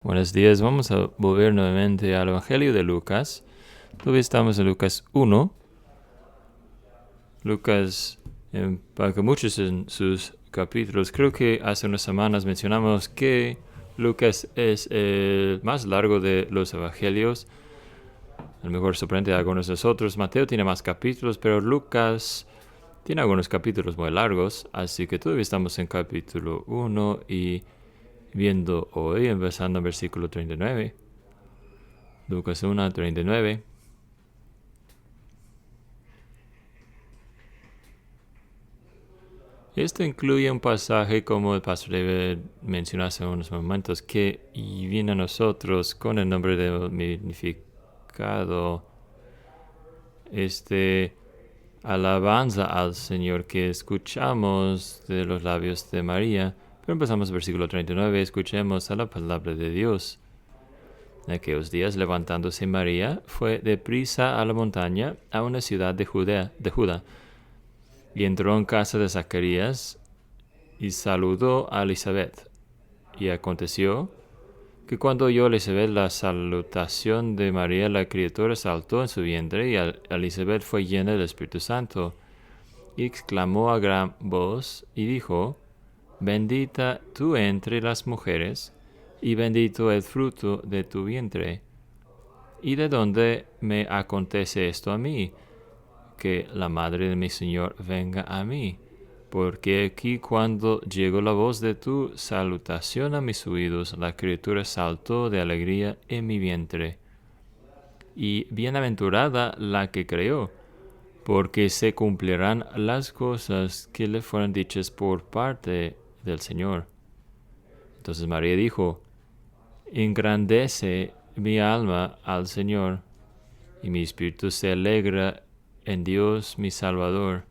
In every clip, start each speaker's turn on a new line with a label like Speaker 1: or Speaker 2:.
Speaker 1: Buenos días, vamos a volver nuevamente al Evangelio de Lucas. Todavía estamos en Lucas 1. Lucas empaca muchos en sus capítulos. Creo que hace unas semanas mencionamos que Lucas es el más largo de los Evangelios. A lo mejor sorprende a algunos de nosotros. Mateo tiene más capítulos, pero Lucas tiene algunos capítulos muy largos. Así que todavía estamos en capítulo 1 y viendo hoy, empezando en versículo 39. Lucas 1, 39. Esto incluye un pasaje, como el pastor David mencionó hace unos momentos, que viene a nosotros con el nombre de magnificado, alabanza al Señor que escuchamos de los labios de María. Pero empezamos el versículo 39, escuchemos a la palabra de Dios. En aquellos días, levantándose María, fue deprisa a la montaña, a una ciudad de Judá, y entró en casa de Zacarías y saludó a Elizabeth. Y aconteció que cuando oyó Elizabeth la salutación de María, la criatura saltó en su vientre, y Elizabeth fue llena del Espíritu Santo, y exclamó a gran voz, y dijo: Bendita tú entre las mujeres, y bendito el fruto de tu vientre. ¿Y de dónde me acontece esto a mí, que la madre de mi Señor venga a mí? Porque aquí cuando llegó la voz de tu salutación a mis oídos, la criatura saltó de alegría en mi vientre. Y bienaventurada la que creyó, porque se cumplirán las cosas que le fueron dichas por parte del Señor. Entonces María dijo: Engrandece mi alma al Señor, y mi espíritu se alegra en Dios mi Salvador,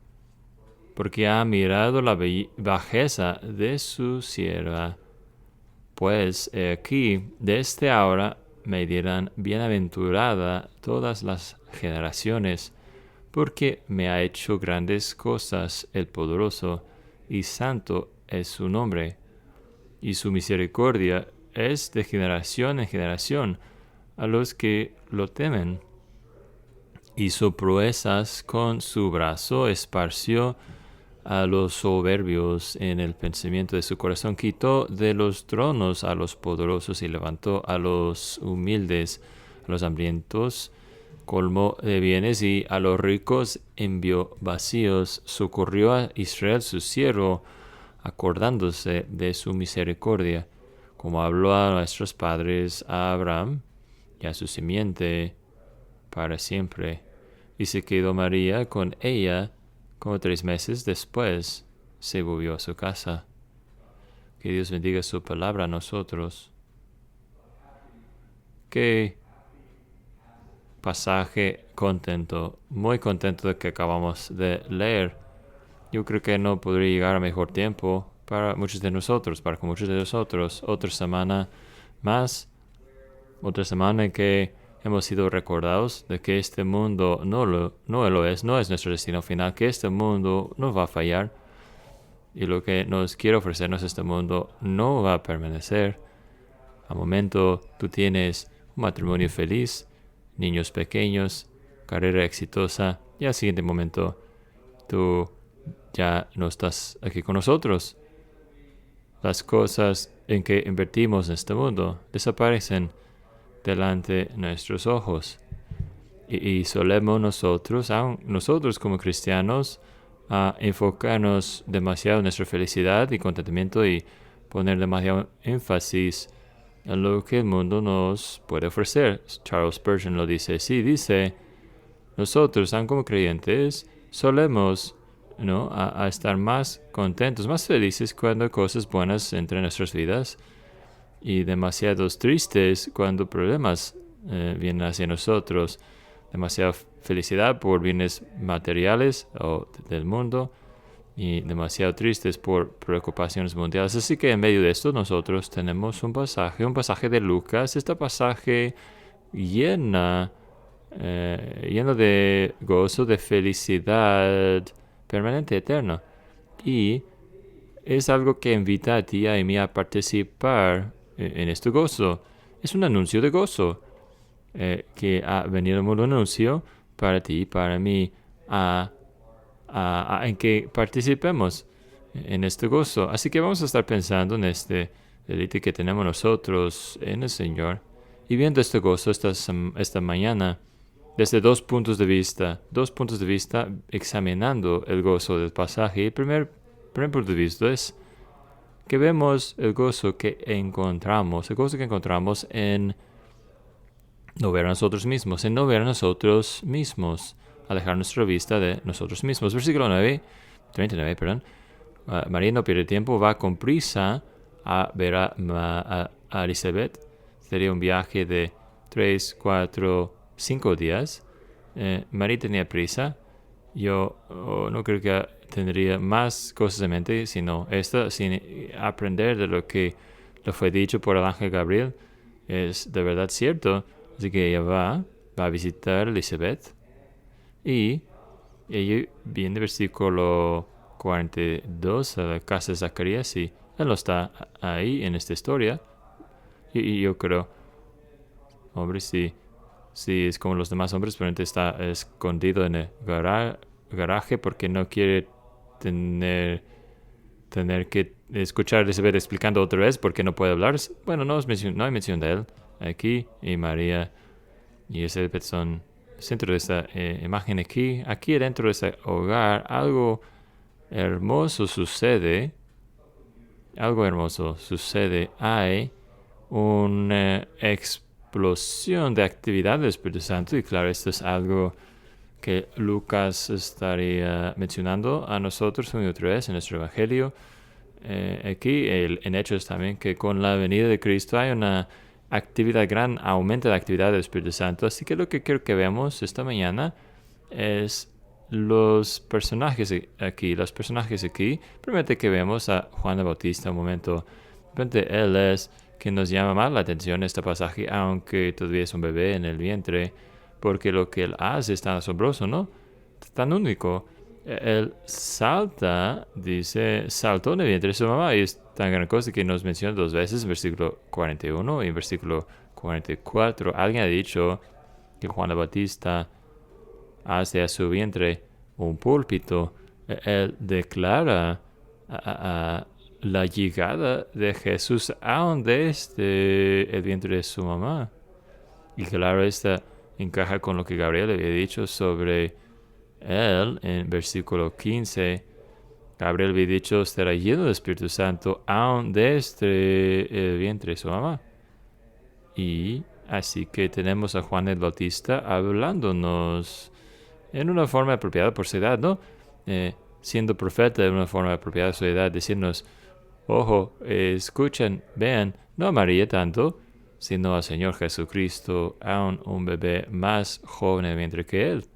Speaker 1: porque ha mirado la bajeza de su sierva. Pues he aquí, desde ahora me dirán bienaventurada todas las generaciones, porque me ha hecho grandes cosas el poderoso, y santo es su nombre, y su misericordia es de generación en generación a los que lo temen. Hizo proezas con su brazo, esparció a los soberbios en el pensamiento de su corazón, quitó de los tronos a los poderosos y levantó a los humildes, a los hambrientos colmó de bienes, y a los ricos envió vacíos. Socorrió a Israel su siervo, acordándose de su misericordia, como habló a nuestros padres, a Abraham y a su simiente para siempre. Y se quedó María con ella como 3 meses después se volvió a su casa. Que Dios bendiga su palabra a nosotros. Qué pasaje contento, muy contento de que acabamos de leer. Yo creo que no podría llegar a mejor tiempo para muchos de nosotros, para muchos de nosotros. Otra semana más, otra semana en que hemos sido recordados de que este mundo no lo es nuestro destino final, que este mundo no va a fallar, y lo que nos quiere ofrecernos este mundo no va a permanecer. Al momento tú tienes un matrimonio feliz, niños pequeños, carrera exitosa, y al siguiente momento tú ya no estás aquí con nosotros. Las cosas en que invertimos en este mundo desaparecen delante de nuestros ojos. Y solemos nosotros como cristianos, a enfocarnos demasiado en nuestra felicidad y contentamiento, y poner demasiado énfasis en lo que el mundo nos puede ofrecer. Charles Spurgeon lo dice así, dice: nosotros, aun como creyentes, solemos a estar más contentos, más felices cuando cosas buenas entran en nuestras vidas, y demasiados tristes cuando problemas vienen hacia nosotros. Demasiada felicidad por bienes materiales o del mundo, y demasiado tristes por preocupaciones mundiales. Así que en medio de esto nosotros tenemos un pasaje de Lucas. Este pasaje lleno de gozo, de felicidad permanente, eterna. Y es algo que invita a ti y a mí a participar en este gozo. Es un anuncio de gozo que ha venido al mundo, un anuncio para ti, para mí, en que participemos en este gozo. Así que vamos a estar pensando en este deleite que tenemos nosotros en el Señor y viendo este gozo esta mañana desde dos puntos de vista, examinando el gozo del pasaje. El primer punto de vista es que vemos el gozo que encontramos en no ver a nosotros mismos, alejar nuestra vista de nosotros mismos. Versículo 39, perdón. María no pierde tiempo, va con prisa a ver a Elizabeth. Sería un viaje de 3, 4, 5 días. María tenía prisa. Yo no creo que tendría más cosas en mente, sino esta, sin aprender de lo que le fue dicho por el ángel Gabriel. Es de verdad cierto. Así que ella va a visitar a Elizabeth. Y ella viene versículo 42 a la casa de Zacarías, y él no está ahí en esta historia. Y yo creo, hombre, sí es como los demás hombres, pero está escondido en el garaje porque no quiere tener que escuchar a Elizabeth explicando otra vez porque no puede hablar. Bueno, no hay mención de él aquí, y María y Elizabeth son centro de esta imagen aquí. Aquí dentro de ese hogar, algo hermoso sucede. Hay una explosión de actividad del Espíritu Santo. Y claro, esto es algo que Lucas estaría mencionando a nosotros una y otra vez en nuestro Evangelio. Aquí en Hechos también, que con la venida de Cristo hay una gran aumento de actividad del Espíritu Santo. Así que lo que quiero que veamos esta mañana es los personajes aquí. Permite que veamos a Juan el Bautista un momento. Él es quien nos llama más la atención en este pasaje, aunque todavía es un bebé en el vientre, porque lo que él hace es tan asombroso, ¿no? Tan único. Él saltó en el vientre de su mamá, y es tan gran cosa que nos menciona dos veces en versículo 41 y en versículo 44. Alguien ha dicho que Juan el Bautista hace a su vientre un púlpito. Él declara la llegada de Jesús aún desde el vientre de su mamá. Y claro, esta encaja con lo que Gabriel había dicho sobre él en versículo 15. Gabriel había dicho, será lleno del Espíritu Santo aún desde el vientre de su mamá. Y así que tenemos a Juan el Bautista hablándonos en una forma apropiada por su edad, ¿no? Siendo profeta de una forma apropiada por su edad, decirnos, ojo, escuchen, vean, no a María tanto, sino al Señor Jesucristo, aún un bebé más joven en el vientre que él.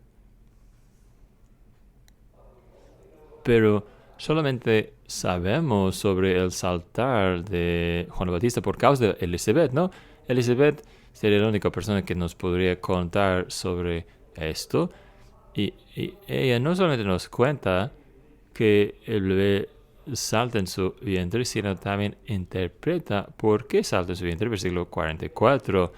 Speaker 1: Pero solamente sabemos sobre el saltar de Juan el Bautista por causa de Elizabeth, ¿no? Elizabeth sería la única persona que nos podría contar sobre esto. Y ella no solamente nos cuenta que el bebé salta en su vientre, sino también interpreta por qué salta en su vientre. Versículo 44.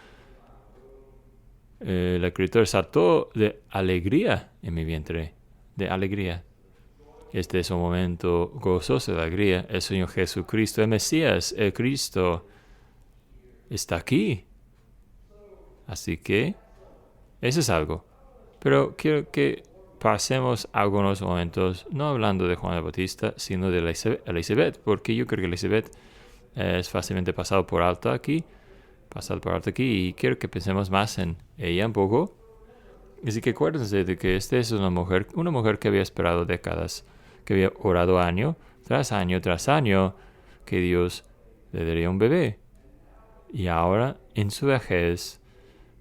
Speaker 1: El escritor saltó de alegría en mi vientre. De alegría. Este es un momento gozoso de alegría. El Señor Jesucristo, el Mesías, el Cristo, está aquí. Así que, eso es algo. Pero quiero que pasemos algunos momentos, no hablando de Juan el Bautista, sino de Elizabeth, porque yo creo que Elizabeth es fácilmente pasado por alto aquí, y quiero que pensemos más en ella un poco. Así que acuérdense de que esta es una mujer que había esperado décadas, que había orado año tras año, que Dios le daría un bebé. Y ahora, en su vejez,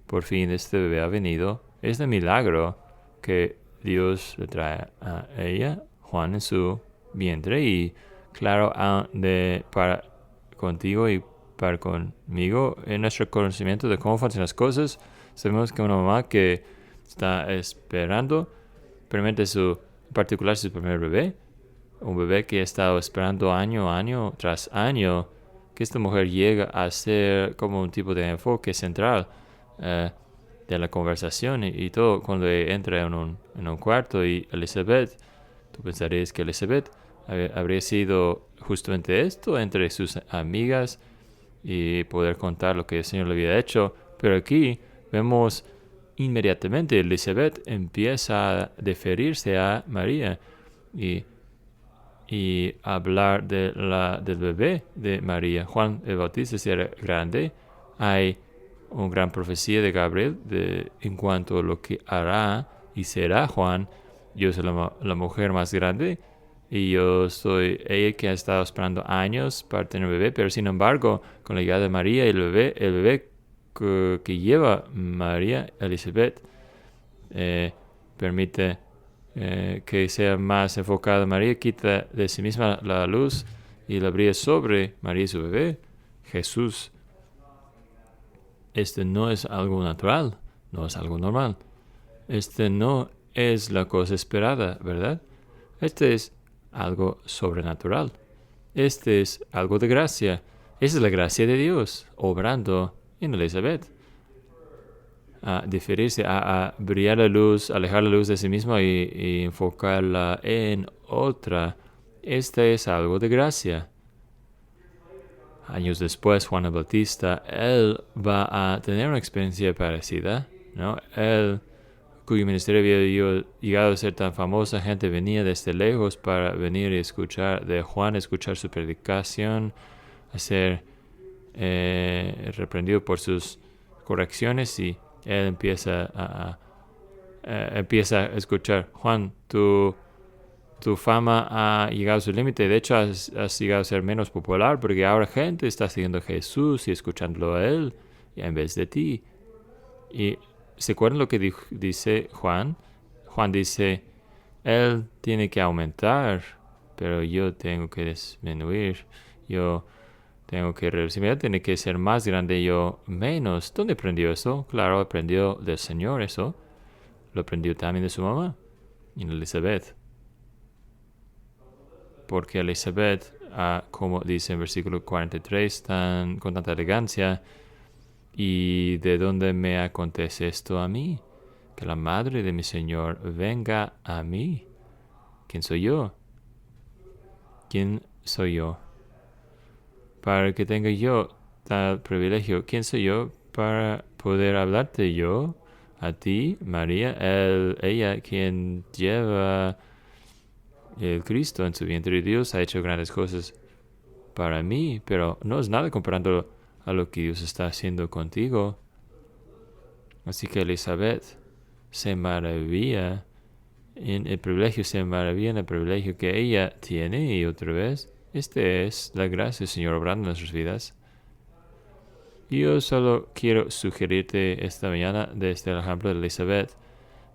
Speaker 1: por fin este bebé ha venido. Es de milagro que Dios le trae a ella, Juan, en su vientre. Y claro, para contigo y para conmigo, en nuestro conocimiento de cómo funcionan las cosas, sabemos que una mamá que está esperando, permite en particular su primer bebé, un bebé que ha estado esperando año tras año, que esta mujer llega a ser como un tipo de enfoque central de la conversación y todo. Cuando entra en un cuarto y Elizabeth, tú pensarías que Elizabeth habría sido justamente esto entre sus amigas y poder contar lo que el Señor le había hecho. Pero aquí vemos inmediatamente Elizabeth empieza a referirse a María y hablar del bebé de María. Juan el Bautista era grande. Hay una gran profecía de Gabriel en cuanto a lo que hará y será Juan. Yo soy la mujer más grande y yo soy ella que ha estado esperando años para tener un bebé, pero sin embargo, con la llegada de María y el bebé que lleva María, Elizabeth, permite que sea más enfocada. María quita de sí misma la luz y la brilla sobre María y su bebé, Jesús. Este no es algo natural, no es algo normal. Este no es la cosa esperada, ¿verdad? Este es algo sobrenatural. Este es algo de gracia. Esa es la gracia de Dios obrando en Elizabeth. A diferirse, a brillar la luz, alejar la luz de sí misma y enfocarla en otra. Este es algo de gracia. Años después, Juan el Bautista, él va a tener una experiencia parecida, ¿no? Él, cuyo ministerio había llegado a ser tan famosa, gente venía desde lejos para venir y escuchar de Juan, escuchar su predicación, a ser reprendido por sus correcciones, y él empieza a escuchar: Juan, tu fama ha llegado a su límite. De hecho, has llegado a ser menos popular porque ahora gente está siguiendo a Jesús y escuchándolo a él en vez de ti. Y ¿se acuerdan lo que dice Juan? Juan dice: él tiene que aumentar, pero yo tengo que disminuir. Yo tengo que reducirme. Él tiene que ser más grande, yo menos. ¿Dónde aprendió eso? Claro, aprendió del Señor eso. Lo aprendió también de su mamá, en Elizabeth. Porque Elizabeth, como dice en versículo 43, con tanta elegancia: ¿y de dónde me acontece esto a mí? Que la madre de mi Señor venga a mí. ¿Quién soy yo? ¿Quién soy yo para que tenga yo tal privilegio? ¿Quién soy yo para poder hablarte yo a ti, María, ella quien lleva el Cristo en su vientre? Dios ha hecho grandes cosas para mí, pero no es nada comparando a lo que Dios está haciendo contigo. Así que Elizabeth se maravilla en el privilegio, que ella tiene, y otra vez, este es la gracia del Señor obrando en nuestras vidas. Yo solo quiero sugerirte esta mañana, desde el ejemplo de Elizabeth,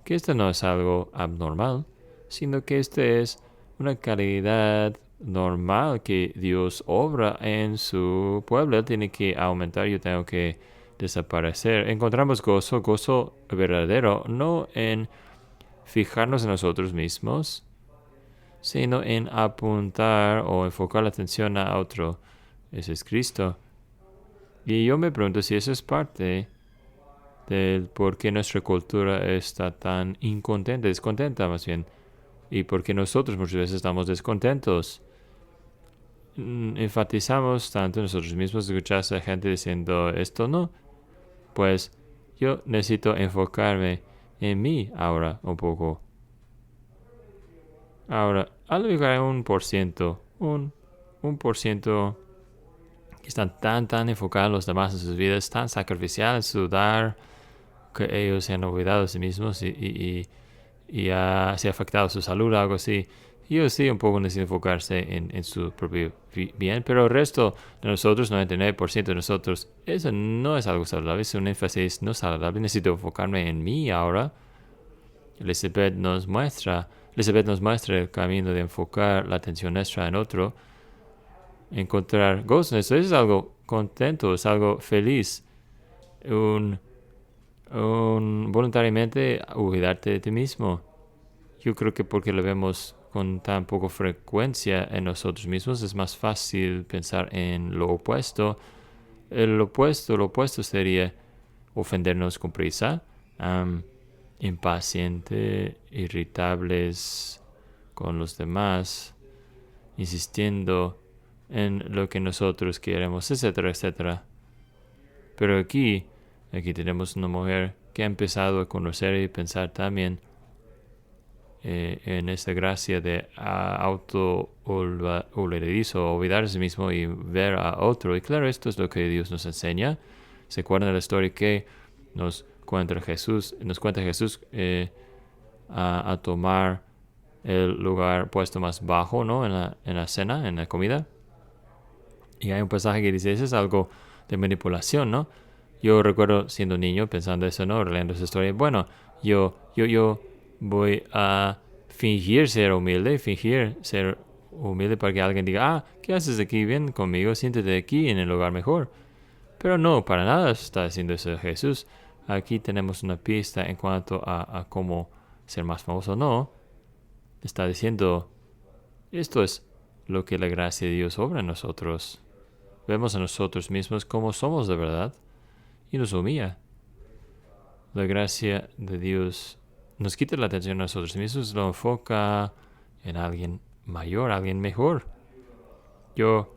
Speaker 1: que esto no es algo abnormal, sino que este es una calidad normal que Dios obra en su pueblo. Él tiene que aumentar, yo tengo que desaparecer. Encontramos gozo verdadero, no en fijarnos en nosotros mismos, sino en apuntar o enfocar la atención a otro. Ese es Cristo. Y yo me pregunto si eso es parte del por qué nuestra cultura está tan descontenta más bien, y por qué nosotros muchas veces estamos descontentos. Enfatizamos tanto nosotros mismos. Escuchas a gente diciendo esto no, pues yo necesito enfocarme en mí ahora un poco. Ahora, a lo mejor hay un por ciento que están tan enfocados en los demás en sus vidas, tan sacrificiales en su dar, que ellos se han olvidado de sí mismos y se ha afectado su salud o algo así. Ellos sí un poco necesitan enfocarse en su propio bien, pero el resto de nosotros, 99% de nosotros, eso no es algo saludable, es un énfasis no saludable. Necesito enfocarme en mí ahora. Elizabeth nos muestra el camino de enfocar la atención nuestra en otro, encontrar gozo en eso. Eso es algo contento, es algo feliz. Voluntariamente olvidarte de ti mismo. Yo creo que porque lo vemos con tan poca frecuencia en nosotros mismos, es más fácil pensar en lo opuesto. Lo opuesto sería ofendernos con prisa, impaciente, irritables con los demás, insistiendo en lo que nosotros queremos, etcétera, etcétera. Pero aquí tenemos una mujer que ha empezado a conocer y pensar también en esta gracia de olvidadizo, olvidar a sí mismo y ver a otro. Y claro, esto es lo que Dios nos enseña. ¿Se acuerdan de la historia que nos cuenta Jesús a tomar el lugar puesto más bajo, ¿no? En la cena, en la comida? Y hay un pasaje que dice, eso es algo de manipulación, ¿no? Yo recuerdo siendo niño pensando eso, ¿no? Leyendo esa historia. Bueno, yo voy a fingir ser humilde para que alguien diga, ¿qué haces aquí? Ven conmigo, siéntate aquí en el lugar mejor. Pero no, para nada está haciendo eso Jesús. Aquí tenemos una pista en cuanto a cómo ser más famoso. No, está diciendo, esto es lo que la gracia de Dios obra en nosotros. Vemos a nosotros mismos como somos de verdad y nos humilla. La gracia de Dios nos quita la atención a nosotros mismos, lo enfoca en alguien mayor, alguien mejor. Yo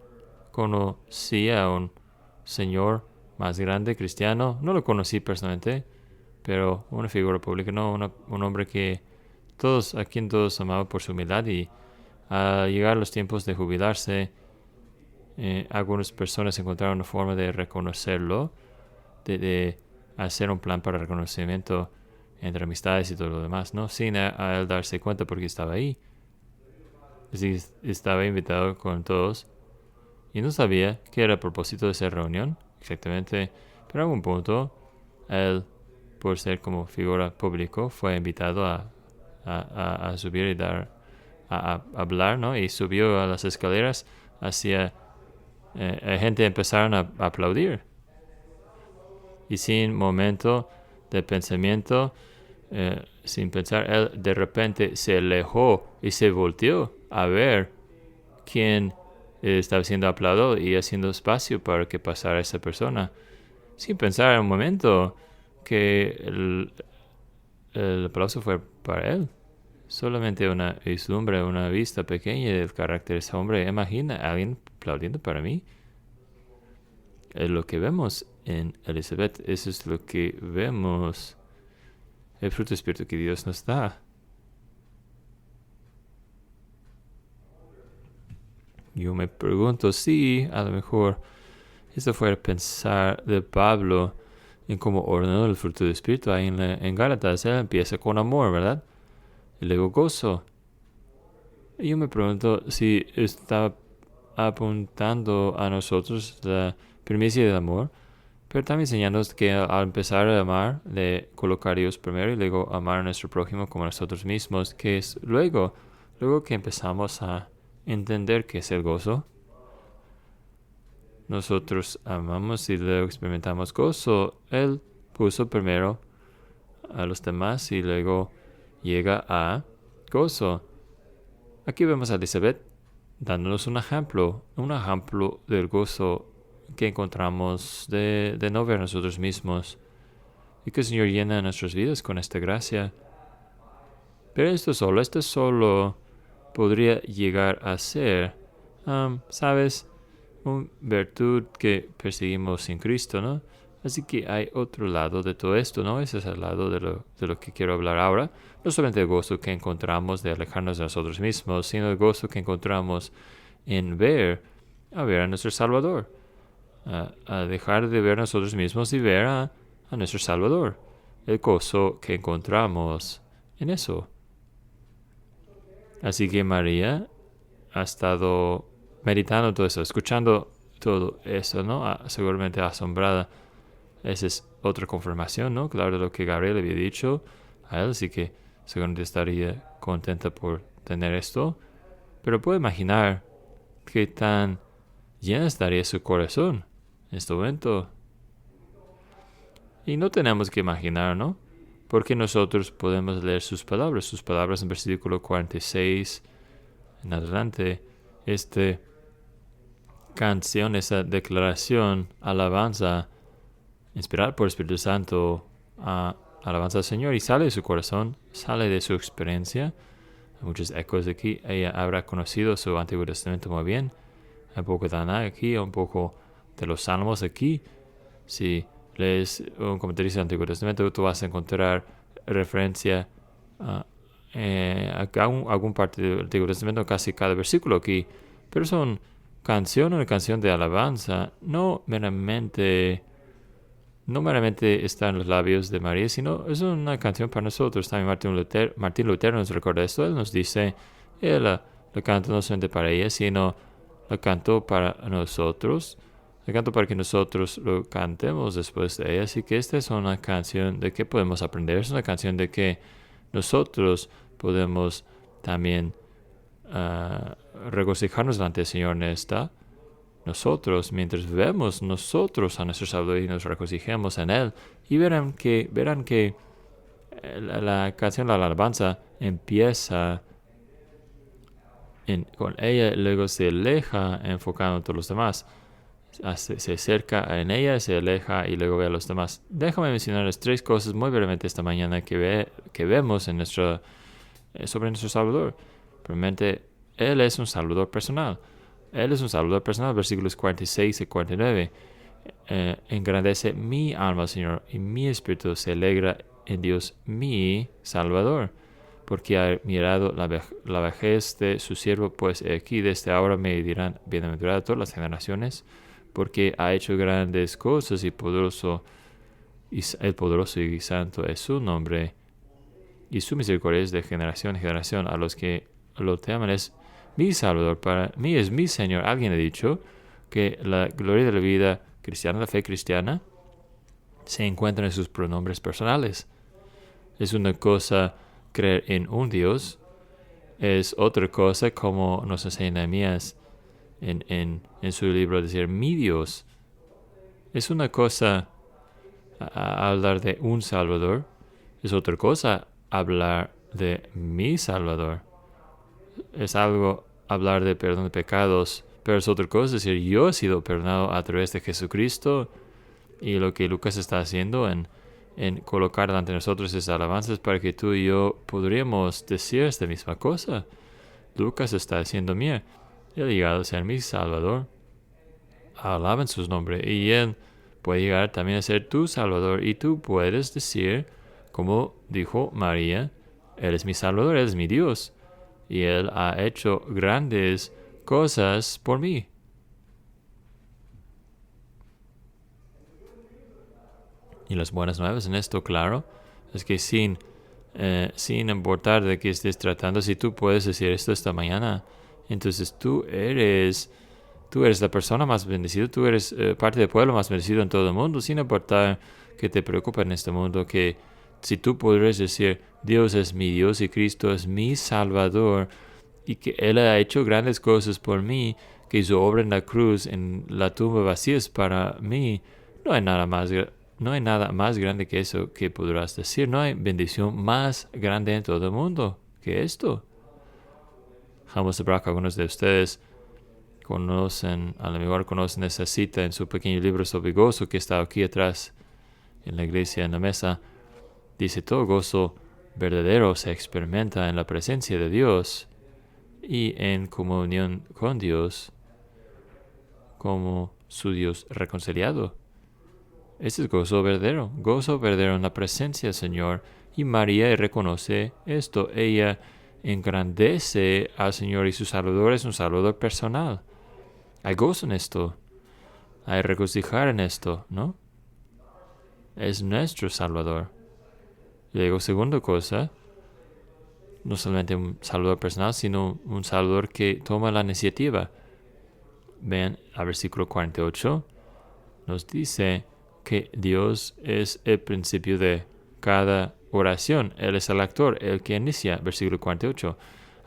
Speaker 1: conocí a un señor más grande, cristiano, no lo conocí personalmente, pero una figura pública, no, un hombre a quien todos amaban por su humildad, y al llegar los tiempos de jubilarse, algunas personas encontraron una forma de reconocerlo, de hacer un plan para reconocimiento entre amistades y todo lo demás, ¿no? Sin a él darse cuenta porque estaba ahí. Así estaba invitado con todos y no sabía qué era el propósito de esa reunión exactamente, pero a algún punto él, por ser como figura pública, fue invitado a subir y a hablar, ¿no? Y subió a las escaleras hacia gente empezaron a aplaudir. Y sin momento de pensamiento, sin pensar, él de repente se alejó y se volteó a ver quién estaba siendo aplaudido y haciendo espacio para que pasara esa persona. Sin pensar en un momento que el aplauso fue para él. Solamente una vislumbre, una vista pequeña del carácter de ese hombre. Imagina a alguien aplaudiendo para mí. Es lo que vemos en Elizabeth. Eso es lo que vemos. El fruto del Espíritu que Dios nos da. Yo me pregunto si a lo mejor esto fue el pensar de Pablo en cómo ordenó el fruto del Espíritu. Ahí en Gálatas, él empieza con amor, ¿verdad? Y luego gozo. Y yo me pregunto si está apuntando a nosotros la primicia del amor, pero también enseñándonos que al empezar a amar, de colocar a Dios primero y luego amar a nuestro prójimo como a nosotros mismos, que es luego que empezamos a entender qué es el gozo. Nosotros amamos y luego experimentamos gozo. Él puso primero a los demás y luego llega a gozo. Aquí vemos a Elizabeth dándonos un ejemplo del gozo que encontramos de no ver nosotros mismos, y que el Señor llena nuestras vidas con esta gracia. Pero esto solo podría llegar a ser, ¿sabes? Una virtud que perseguimos sin Cristo, ¿no? Así que hay otro lado de todo esto, ¿no? Ese es el lado de lo que quiero hablar ahora. No solamente el gozo que encontramos de alejarnos de nosotros mismos, sino el gozo que encontramos en ver a nuestro Salvador. A dejar de ver a nosotros mismos y ver a nuestro Salvador. El gozo que encontramos en eso. Así que María ha estado meditando todo eso, escuchando todo eso, ¿no? Seguramente asombrada. Esa es otra confirmación, ¿no? Claro, de lo que Gabriel había dicho a él, así que seguramente estaría contenta por tener esto. Pero puedo imaginar qué tan llena estaría su corazón en este momento. Y no tenemos que imaginar, ¿no? Porque nosotros podemos leer sus palabras en versículo 46 en adelante, esta canción, esa declaración, alabanza, inspirada por el Espíritu Santo, alabanza al Señor, y sale de su corazón, sale de su experiencia. Hay muchos ecos aquí. Ella habrá conocido su Antiguo Testamento muy bien. Hay un poco de Ana aquí, un poco de los Salmos aquí. Si lees un comentarista del Antiguo Testamento, tú vas a encontrar referencia a algún parte del Antiguo Testamento, casi cada versículo aquí. Pero son una canción de alabanza, no meramente está en los labios de María, sino es una canción para nosotros. También Martín Lutero nos recuerda esto. Él nos dice, él la canta no solamente para ella, sino la cantó para nosotros. La canto para que nosotros lo cantemos después de ella. Así que esta es una canción de que podemos aprender. Es una canción de que nosotros podemos también regocijarnos delante del Señor en esta. Nosotros, mientras vemos nosotros a nuestro Salvador y nos regocijemos en Él, y verán que la canción, la alabanza, empieza con ella, luego se aleja enfocando a todos los demás. Se acerca en ella, se aleja y luego ve a los demás. Déjame mencionarles 3 cosas muy brevemente esta mañana que vemos en sobre nuestro Salvador. Primeramente, Él es un Salvador personal. Él es un Salvador personal, versículos 46 y 49. Engrandece mi alma, Señor, y mi espíritu se alegra en Dios, mi Salvador, porque ha mirado la vejez de su siervo, pues aquí desde ahora me dirán bienaventuradas todas las generaciones, porque ha hecho grandes cosas y el poderoso y santo es su nombre, y su misericordia es de generación en generación. A los que lo teman es mi Salvador, para mí es mi Señor. Alguien ha dicho que la gloria de la vida cristiana, la fe cristiana, se encuentra en sus pronombres personales. Es una cosa creer en un Dios, es otra cosa, como nos enseña Nehemías en su libro, decir mi Dios. Es una cosa hablar de un Salvador, es otra cosa hablar de mi Salvador. Es algo hablar de perdón de pecados, pero es otra cosa decir yo he sido perdonado a través de Jesucristo. Y lo que Lucas está haciendo en colocar delante de nosotros esas alabanzas para que tú y yo podríamos decir esta misma cosa. Lucas está diciendo, mira, Él ha llegado a ser mi Salvador. Alaben sus nombres. Y Él puede llegar también a ser tu Salvador. Y tú puedes decir, como dijo María, Él es mi Salvador, Él es mi Dios. Y Él ha hecho grandes cosas por mí. Y las buenas nuevas en esto, claro, es que sin importar de qué estés tratando, si tú puedes decir esto esta mañana, entonces tú eres la persona más bendecida, tú eres parte del pueblo más bendecido en todo el mundo, sin importar que te preocupe en este mundo, que si tú podrías decir, Dios es mi Dios y Cristo es mi Salvador, y que Él ha hecho grandes cosas por mí, que su obra en la cruz, en la tumba vacía es para mí, no hay nada más grande que eso que podrás decir. No hay bendición más grande en todo el mundo que esto. Vamos a ver que algunos de ustedes a lo mejor conocen esa cita en su pequeño libro sobre gozo que está aquí atrás en la iglesia, en la mesa. Dice, todo gozo verdadero se experimenta en la presencia de Dios y en comunión con Dios como su Dios reconciliado. Este es gozo verdadero en la presencia del Señor. Y María reconoce esto. Ella engrandece al Señor y su Salvador es un Salvador personal. Hay gozo en esto. Hay regocijar en esto, ¿no? Es nuestro Salvador. Luego, segunda cosa, no solamente un Salvador personal, sino un Salvador que toma la iniciativa. Vean al versículo 48. Nos dice que Dios es el principio de cada oración. Él es el actor, el que inicia, versículo 48.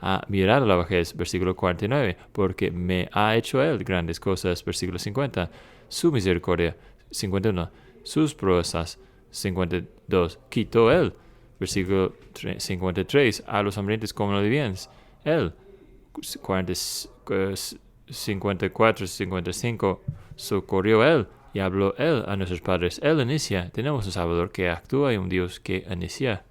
Speaker 1: Ha mirado la vejez, versículo 49, porque me ha hecho Él grandes cosas, versículo 50. Su misericordia, 51. Sus proezas, 52. Quitó Él, versículo 53. A los hambrientos como los vivientes. Él 54, 55, socorrió Él y habló Él a nuestros padres. Él inicia. Tenemos un Salvador que actúa y un Dios que inicia.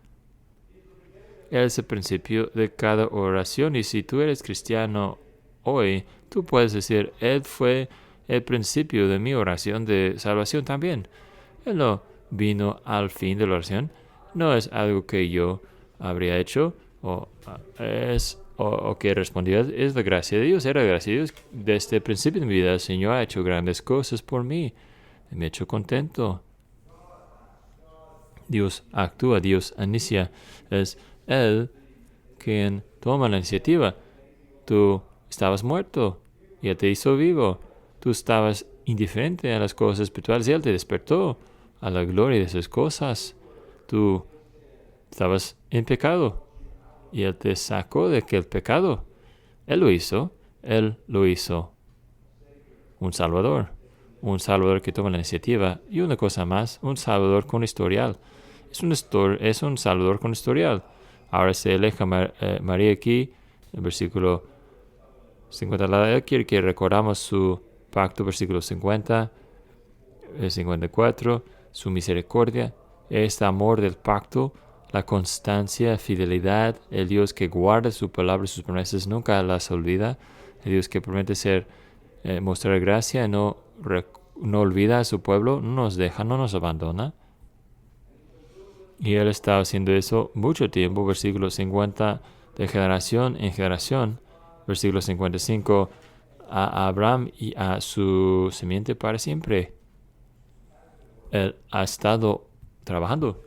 Speaker 1: Él es el principio de cada oración. Y si tú eres cristiano hoy, tú puedes decir, Él fue el principio de mi oración de salvación también. Él no vino al fin de la oración. No es algo que yo habría hecho o que respondía. Es la gracia de Dios. Era la gracia de Dios. Desde el principio de mi vida, el Señor ha hecho grandes cosas por mí. Me ha hecho contento. Dios actúa, Dios inicia. Es Él quien toma la iniciativa. Tú estabas muerto y Él te hizo vivo. Tú estabas indiferente a las cosas espirituales y Él te despertó a la gloria de esas cosas. Tú estabas en pecado y Él te sacó de aquel pecado. Él lo hizo. Él lo hizo. Un Salvador que toma la iniciativa. Y una cosa más, un Salvador con historial. Es un Salvador con historial. Ahora se aleja María aquí, el versículo 50. Él quiere que recordamos su pacto, versículo 50, 54, su misericordia, este amor del pacto, la constancia, fidelidad, el Dios que guarda su palabra y sus promesas, nunca las olvida, el Dios que promete mostrar gracia, no olvida a su pueblo, no nos deja, no nos abandona. Y Él está haciendo eso mucho tiempo, versículo 50, de generación en generación. Versículo 55, a Abraham y a su simiente para siempre. Él ha estado trabajando.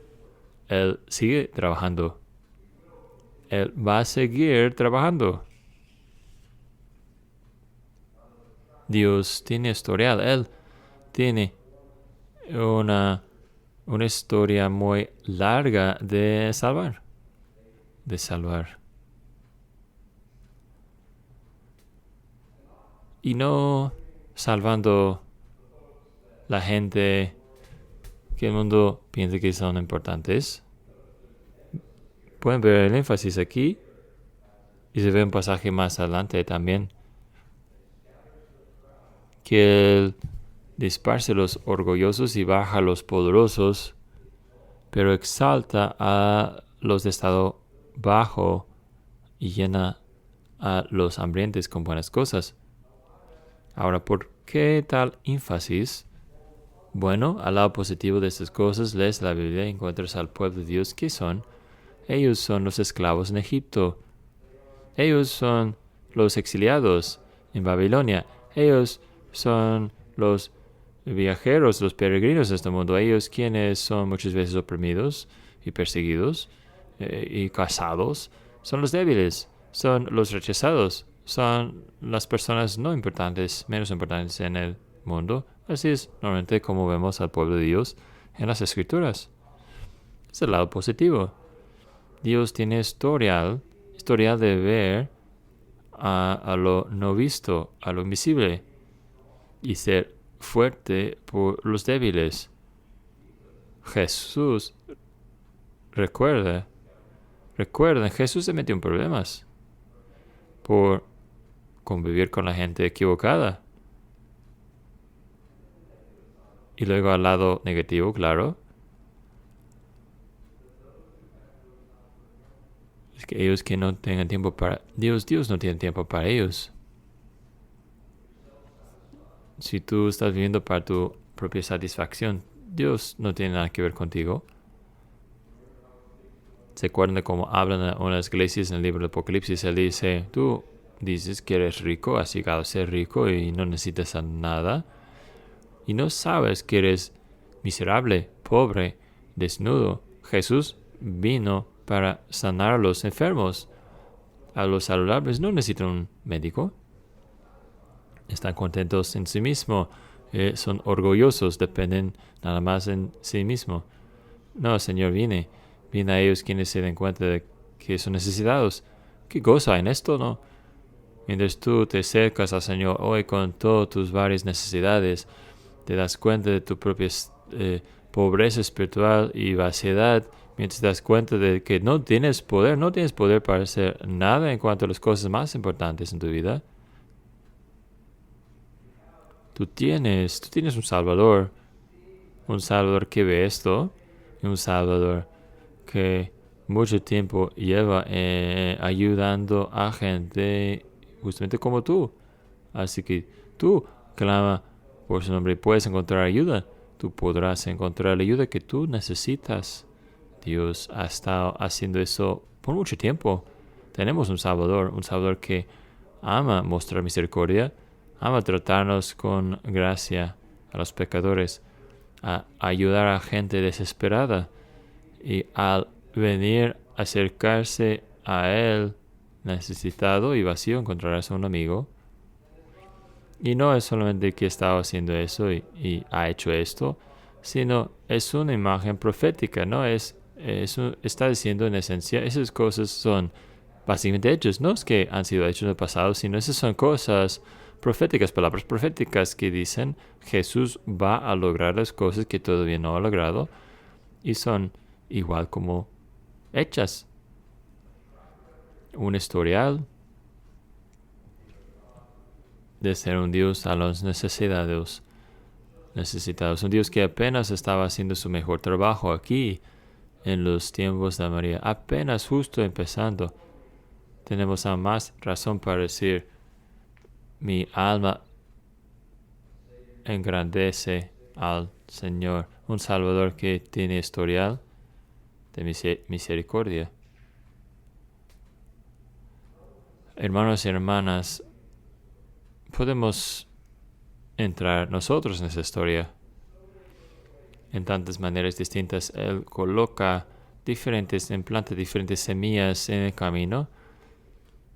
Speaker 1: Él sigue trabajando. Él va a seguir trabajando. Dios tiene historial. Él tiene una historia muy larga de salvar. Y no salvando la gente que el mundo piensa que son importantes. Pueden ver el énfasis aquí. Y se ve un pasaje más adelante también. Que Él dispersa a los orgullosos y baja a los poderosos, pero exalta a los de estado bajo y llena a los hambrientos con buenas cosas. Ahora, ¿por qué tal énfasis? Bueno, al lado positivo de estas cosas, lees la Biblia y encuentras al pueblo de Dios que son. Ellos son los esclavos en Egipto. Ellos son los exiliados en Babilonia. Ellos son los viajeros, los peregrinos de este mundo. Ellos quienes son muchas veces oprimidos y perseguidos y casados. Son los débiles, son los rechazados, son las personas no importantes, menos importantes en el mundo. Así es normalmente como vemos al pueblo de Dios en las Escrituras. Es el lado positivo. Dios tiene historial de ver a lo no visto, a lo invisible, y ser fuerte por los débiles. Jesús, recuerden, Jesús se metió en problemas por convivir con la gente equivocada. Y luego al lado negativo, claro, es que ellos que no tengan tiempo para Dios no tiene tiempo para ellos. Si tú estás viviendo para tu propia satisfacción, Dios no tiene nada que ver contigo. ¿Se acuerdan de cómo hablan en unas iglesias en el libro de Apocalipsis? Él dice, tú dices que eres rico, has llegado a ser rico y no necesitas nada. Y no sabes que eres miserable, pobre, desnudo. Jesús vino para sanar a los enfermos. A los saludables no necesitan un médico. Están contentos en sí mismos. Son orgullosos, dependen nada más en sí mismo. No, el Señor viene a ellos quienes se den cuenta de que son necesitados. ¿Qué goza en esto, no? Mientras tú te acercas al Señor hoy con todas tus varias necesidades, te das cuenta de tu propia pobreza espiritual y vaciedad, mientras te das cuenta de que no tienes poder para hacer nada en cuanto a las cosas más importantes en tu vida. Tú tienes un Salvador que ve esto, y un Salvador que mucho tiempo lleva ayudando a gente justamente como tú. Así que tú clama por su nombre y puedes encontrar ayuda. Tú podrás encontrar la ayuda que tú necesitas. Dios ha estado haciendo eso por mucho tiempo. Tenemos un Salvador que ama mostrar misericordia, ama tratarnos con gracia a los pecadores, a ayudar a gente desesperada y al venir a acercarse a Él necesitado y vacío encontrarás a un amigo. Y no es solamente que estaba haciendo eso y ha hecho esto, sino es una imagen profética, ¿no? Está diciendo en esencia, esas cosas son básicamente hechos, no es que han sido hechos en el pasado, sino esas son cosas proféticas, palabras proféticas que dicen Jesús va a lograr las cosas que todavía no ha logrado y son igual como hechas. Un historial de ser un Dios a los necesitados, un Dios que apenas estaba haciendo su mejor trabajo aquí en los tiempos de María, apenas justo empezando. Tenemos aún más razón para decir, mi alma engrandece al Señor, un Salvador que tiene historial de misericordia. Hermanos y hermanas, podemos entrar nosotros en esa historia en tantas maneras distintas. Él implanta diferentes semillas en el camino,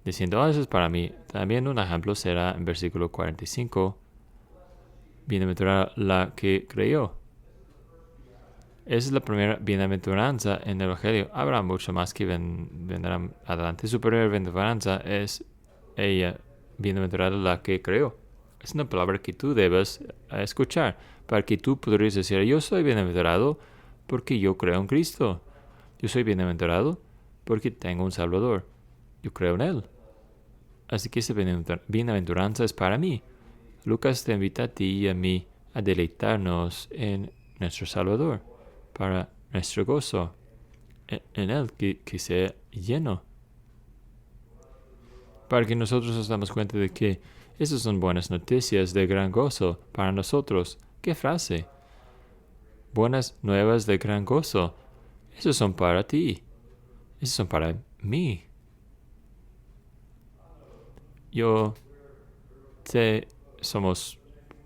Speaker 1: diciendo, eso es para mí. También un ejemplo será en versículo 45, bienaventurada la que creyó. Esa es la primera bienaventuranza en el Evangelio. Habrá mucho más que vendrán adelante. Su primera bienaventuranza es ella, bienaventurada la que creyó. Es una palabra que tú debes escuchar para que tú podrías decir, yo soy bienaventurado porque yo creo en Cristo. Yo soy bienaventurado porque tengo un Salvador. Yo creo en Él. Así que esa bienaventuranza es para mí. Lucas te invita a ti y a mí a deleitarnos en nuestro Salvador, para nuestro gozo en Él, que sea lleno. Para que nosotros nos damos cuenta de que esas son buenas noticias de gran gozo para nosotros. ¿Qué frase? Buenas nuevas de gran gozo. Esas son para ti. Esas son para mí. Somos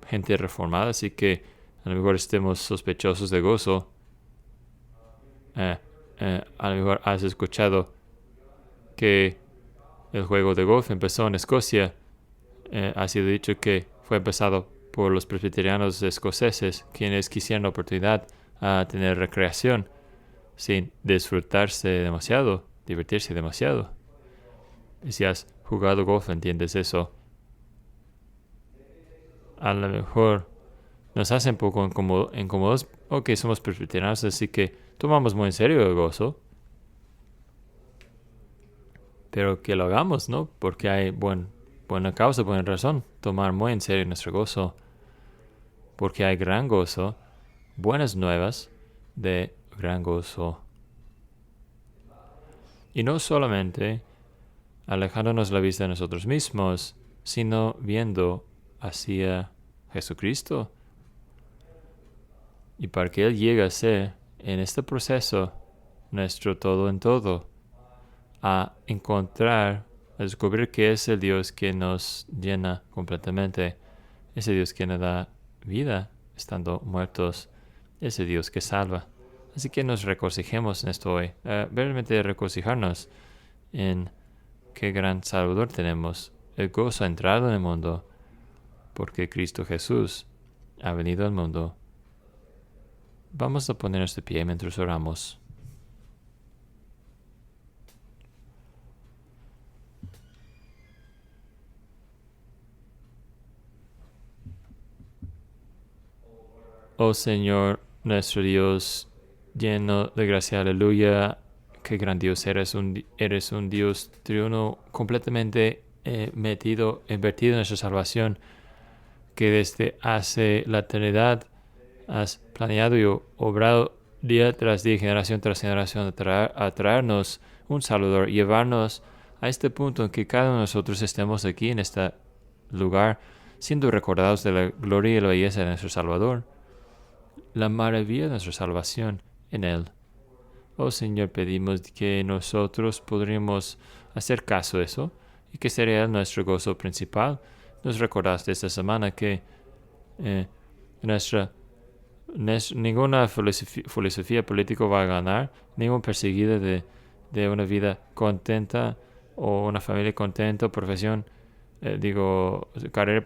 Speaker 1: gente reformada, así que a lo mejor estemos sospechosos de gozo. A lo mejor has escuchado que el juego de golf empezó en Escocia. Ha sido dicho que fue empezado por los presbiterianos escoceses, quienes quisieron la oportunidad a tener recreación sin disfrutarse demasiado, divertirse demasiado. Y si has jugado golf, entiendes eso. A lo mejor nos hace un poco incómodos, ok, somos presbiterianos, así que tomamos muy en serio el gozo. Pero que lo hagamos, ¿no? Porque hay buena causa, buena razón. Tomar muy en serio nuestro gozo. Porque hay gran gozo, buenas nuevas de gran gozo. Y no solamente alejándonos la vista de nosotros mismos, sino viendo hacia Jesucristo. Y para que Él llegue a ser, en este proceso, nuestro todo en todo, a descubrir que es el Dios que nos llena completamente, ese Dios que nos da vida estando muertos, ese Dios que salva. Así que nos regocijemos en esto hoy, realmente regocijarnos en qué gran Salvador tenemos. El gozo ha entrado en el mundo porque Cristo Jesús ha venido al mundo. Vamos a ponernos de pie mientras oramos. Oh Señor, nuestro Dios, lleno de gracia, aleluya. Qué gran Dios eres un Dios triuno completamente invertido en nuestra salvación, que desde hace la eternidad has planeado y obrado día tras día, generación tras generación, a traernos un Salvador, llevarnos a este punto en que cada uno de nosotros estemos aquí en este lugar, siendo recordados de la gloria y la belleza de nuestro Salvador, la maravilla de nuestra salvación en Él. Oh Señor, pedimos que nosotros podríamos hacer caso de eso y que sería nuestro gozo principal. Nos recordaste esta semana que ninguna filosofía política va a ganar, ningún perseguido de una vida contenta o una familia contenta, profesión, carrera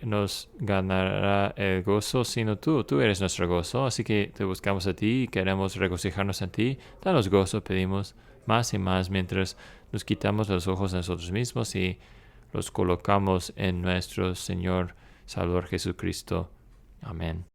Speaker 1: nos ganará el gozo, sino tú eres nuestro gozo, así que te buscamos a ti y queremos regocijarnos en ti. Danos gozo, pedimos más y más mientras nos quitamos los ojos de nosotros mismos y los colocamos en nuestro Señor Salvador Jesucristo. Amén.